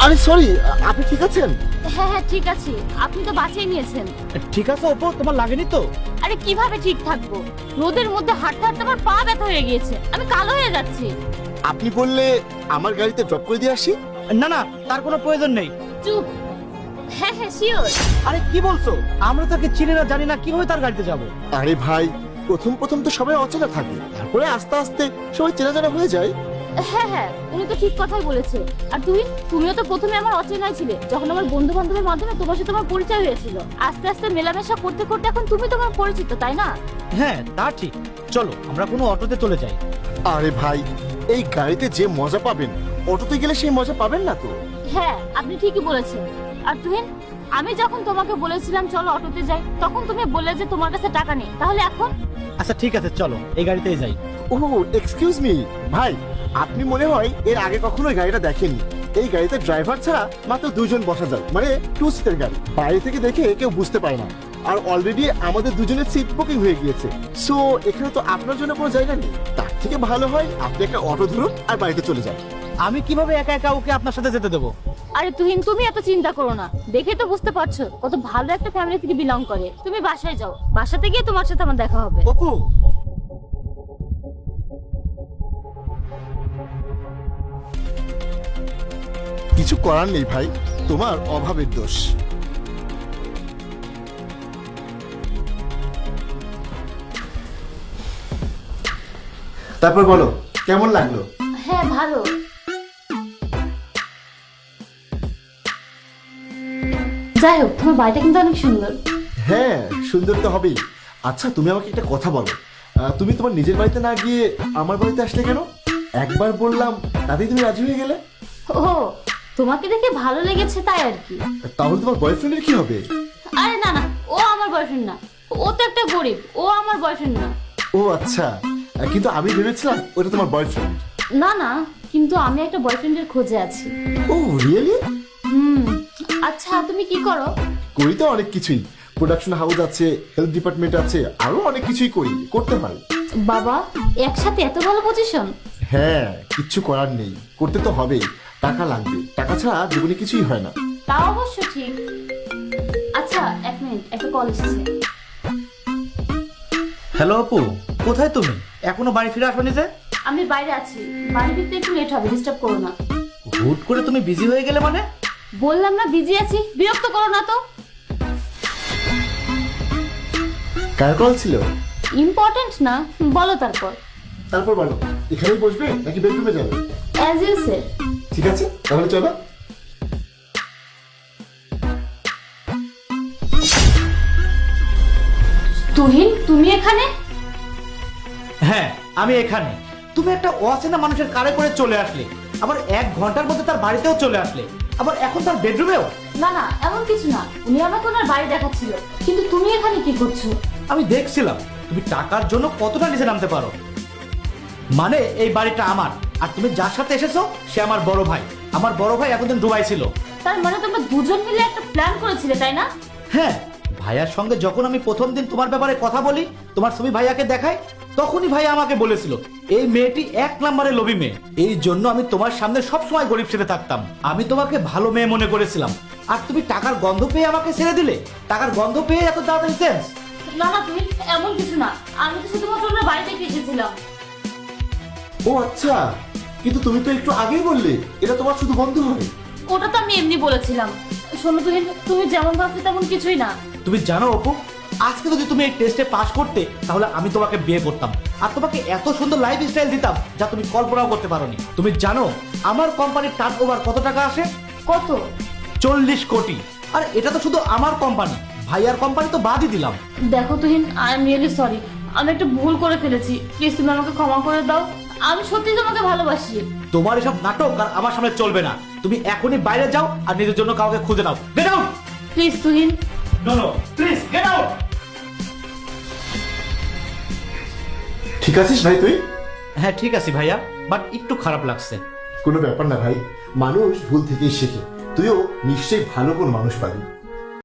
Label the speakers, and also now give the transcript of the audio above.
Speaker 1: আরে সরি, আপনি ঠিক আছেন?
Speaker 2: হ্যাঁ হ্যাঁ ঠিক আছে, আপনি তো বাঁচিয়ে নিয়েছেন।
Speaker 3: ঠিক আছে অপু, তোমার লাগেনি তো?
Speaker 2: আরে কিভাবে ঠিক থাকবো, রোদের মধ্যে হাঁটতে হাঁটতে আমার পা ব্যথা হয়ে গিয়েছে, আমি কালো হয়ে যাচ্ছি।
Speaker 1: আপনি বললে আমার গাড়িতে ড্রপ করে দিয়ে আসি।
Speaker 3: না না, তার কোনো প্রয়োজন নেই।
Speaker 2: চুপ। হ্যাঁ হ্যাঁ শিওর।
Speaker 3: আরে কি বলছো? আমরা তাকে চিনি না জানি না, কিভাবে তার গাড়িতে যাব?
Speaker 1: আরে ভাই, প্রথম প্রথম তো সবাই অচেনা থাকে, তারপরে আস্তে আস্তে সবাই চেনা জানা হয়ে যায়।
Speaker 2: হ্যাঁ হ্যাঁ উনি তো ঠিক কথাই বলেছে। আর তুমিও তো প্রথমে আমার অচেনাই ছিলে, যখন আমার বন্ধু বান্ধবের মাধ্যমে তোমার সাথে আমার পরিচয় হয়েছিল। আস্তে আস্তে মেলামেশা করতে করতে এখন তুমি তোমার পরিচিত, তাই না?
Speaker 3: হ্যাঁ তা ঠিক। চলো আমরা কোনো অটোতে চলে যাই।
Speaker 1: আরে ভাই, এই গাড়িতে যে মজা পাবেন অটোতে গেলে সেই মজা পাবেন না তো।
Speaker 2: হ্যাঁ আপনি ঠিকই বলেছেন। আর আমি যখন তোমাকে বলেছিলাম চলো অটোতে যাই, তখন তুমি বললে যে তোমার কাছে টাকা নেই, তাহলে এখন?
Speaker 3: আচ্ছা ঠিক আছে, চলো এই গাড়িতেই যাই।
Speaker 1: ও এক্সকিউজ মি ভাই, আপনি মনে হয় এর আগে কখনো এই গাড়িটা দেখেননি। এই গাড়িতে ড্রাইভার ছাড়া মাত্র 2 জন বসা যায়, মানে 2 সিটের গাড়ি। বাইরে থেকে দেখে কেউ বুঝতে পারে না। আর অলরেডি আমাদের দুজনের সিট বুকিং হয়ে গিয়েছে। সো এখানে তো আপনার জন্য কোনো জায়গা নেই। তার থেকে ভালো হয় আপনি একটা অটো ধরুন আর বাড়িতে চলে যান।
Speaker 3: আমি কিভাবে একা একা ওকে আপনার সাথে যেতে দেবো?
Speaker 2: আরে তুমি এত চিন্তা করো না, দেখে তো বুঝতে পারছো কত ভালো একটা ফ্যামিলি থেকে বিলং করে। তুমি বাসায় যাও, বাসাতে গিয়ে তোমার সাথে আমার দেখা হবে।
Speaker 3: অপু,
Speaker 1: কিছু করার নেই ভাই, তোমার অভাবের দোষ। তারপর বলো, কেমন লাগলো?
Speaker 2: হ্যাঁ ভালো। যাই হোক, তোমার বাড়িটা কিন্তু অনেক সুন্দর।
Speaker 1: হ্যাঁ সুন্দর তো হবেই। আচ্ছা তুমি আমাকে একটা কথা বলো, তুমি তোমার নিজের বাড়িতে না গিয়ে আমার বাড়িতে আসলে কেন? একবার বললাম তাতেই তুমি রাজি হয়ে গেলে।
Speaker 2: ও, তোমাকে দেখে ভালো লেগেছে তাই আর কি।
Speaker 1: তাহলে তোমার বয়ফ্রেন্ডের কি হবে?
Speaker 2: আরে না না, ও আমার বয়ফ্রেন্ড না, ও তো একটা গরিব, ও আমার বয়ফ্রেন্ড না।
Speaker 1: ও আচ্ছা, কিন্তু আমি ভেবেছিলাম ওটা তোমার বয়ফ্রেন্ড।
Speaker 2: না না, কিন্তু আমি একটা বয়ফ্রেন্ডের খোঁজে আছি।
Speaker 1: ও রিয়েলি?
Speaker 2: আচ্ছা তুমি কি করো?
Speaker 1: করি তো অনেক কিছুই। প্রোডাকশন হাউস আছে, হেলথ ডিপার্টমেন্ট আছে, আরো অনেক কিছুই করতে পারি।
Speaker 2: বাবা, একসাথে এত ভালো পজিশন!
Speaker 1: হ্যাঁ কিচ্ছু করার নেই, করতে তো হবেই। টাকা লাগবে, টাকা ছাড়া জীবনে কিছুই হয় না।
Speaker 2: তা অবশ্য ঠিক। আচ্ছা এক মিনিট, একটা কল এসেছে।
Speaker 3: হ্যালো অপু, কোথায় তুমি? এখনো বাড়ি ফিরে আসোনি যে?
Speaker 2: আমি বাইরে আছি, বাড়ি ফিরতে একটু লেট হবে, ডিস্টার্ব করো না।
Speaker 3: হুট করে তুমি বিজি হয়ে গেলে মানে?
Speaker 2: বললাম না বিজি আছি, বিরক্ত করো না তো।
Speaker 1: কার কল ছিল?
Speaker 2: ইম্পর্টেন্ট না, বলো তারপর।
Speaker 1: তারপর বলো, এখানেই বসবে নাকি বেডরুমে যাবে?
Speaker 2: অ্যাজ ইউ সে।
Speaker 1: ঠিক আছে তাহলে চলো।
Speaker 2: তুমি এখানে?
Speaker 3: হ্যাঁ আমি এখানে। তুমি একটা অচেনা মানুষের কারে করে চলে আসলে, আবার 1 ঘন্টার মধ্যে তার বাড়িতেও চলে আসলে, আবার এখন তার বেডরুমেও।
Speaker 2: না না এমন কিছু না, উনি আমাকে ওনার বাড়ি দেখাচ্ছিল। কিন্তু তুমি এখানে কি করছো?
Speaker 3: আমি দেখছিলাম তুমি টাকার জন্য কতটা নিচে নামতে পারো। মানে এই বাড়িটা আমার, আর তুমি যার সাথে এসেছো সে আমার বড় ভাই। আমার বড় ভাই এতদিন দুবাই ছিল।
Speaker 2: তার মানে তোমরা দুজন মিলে একটা প্ল্যান করেছিলে, তাই না?
Speaker 3: হ্যাঁ, ভাইয়ার সঙ্গে যখন আমি প্রথম দিন তোমার ব্যাপারে কথা বলি, তোমার ছবি ভাইয়াকে দেখাই, তখনই ভাইয়া আমাকে বলেছিল এই মেয়েটি 1 নম্বরে লোভী মেয়ে। এই জন্য আমি তোমার সামনে সবসময় গরিব ছেড়ে থাকতাম। আমি তোমাকে ভালো মেয়ে মনে করেছিলাম, আর তুমি টাকার গন্ধ পেয়ে আমাকে ছেড়ে দিলে। টাকার গন্ধ পেয়ে এত তাড়াতাড়ি চেঞ্জ?
Speaker 2: না না তুমি, এমন কিছু না, আমি তো শুধুমাত্র ওনার বাড়িতে এসেছিলাম।
Speaker 1: ও আচ্ছা, কিন্তু তুমি তো একটু আগেই বললে এটা তোমার শুধু বন্ধু হয়।
Speaker 2: ওটা তো আমি এমনি বলেছিলাম। শোনো তুমি যেমন ভাবছো তেমন কিছুই না।
Speaker 3: তুমি জানো অপু, আজকে যদি তুমি এই টেস্টে পাস করতে তাহলে আমি তোমাকে বিয়ে করতাম, আর তোমাকে এত সুন্দর লাইফ স্টাইল দিতাম যা তুমি কল্পনাও করতে পারোনি। তুমি জানো আমার কোম্পানির টার্ন ওভার কত টাকা আসে?
Speaker 2: কত?
Speaker 3: 40 কোটি। আর এটা তো শুধু আমার কোম্পানি, ভাইয়ার কোম্পানি তো বাদই দিলাম।
Speaker 2: দেখো আই এম রিয়েলি সরি, আমি একটা ভুল করে ফেলেছি, প্লিজ তুমি আমাকে ক্ষমা করে দাও। আমি সত্যি তোমাকে ভালোবাসি।
Speaker 3: তোমার এসব নাটক আর আমার সামনে চলবে না। তুমি এখনই বাইরে যাও আর নিজের জন্য কাউকে খুঁজে নাও। Get out
Speaker 2: please
Speaker 3: no no please get out.
Speaker 1: ঠিক আছিস ভাই তুই?
Speaker 3: হ্যাঁ ঠিক আছে ভাইয়া, বাট একটু খারাপ লাগছে।
Speaker 1: কোনো ব্যাপার না ভাই, মানুষ ভুল থেকেই শেখে। তুইও নিশ্চয়ই ভালো কোন মানুষ পাবি।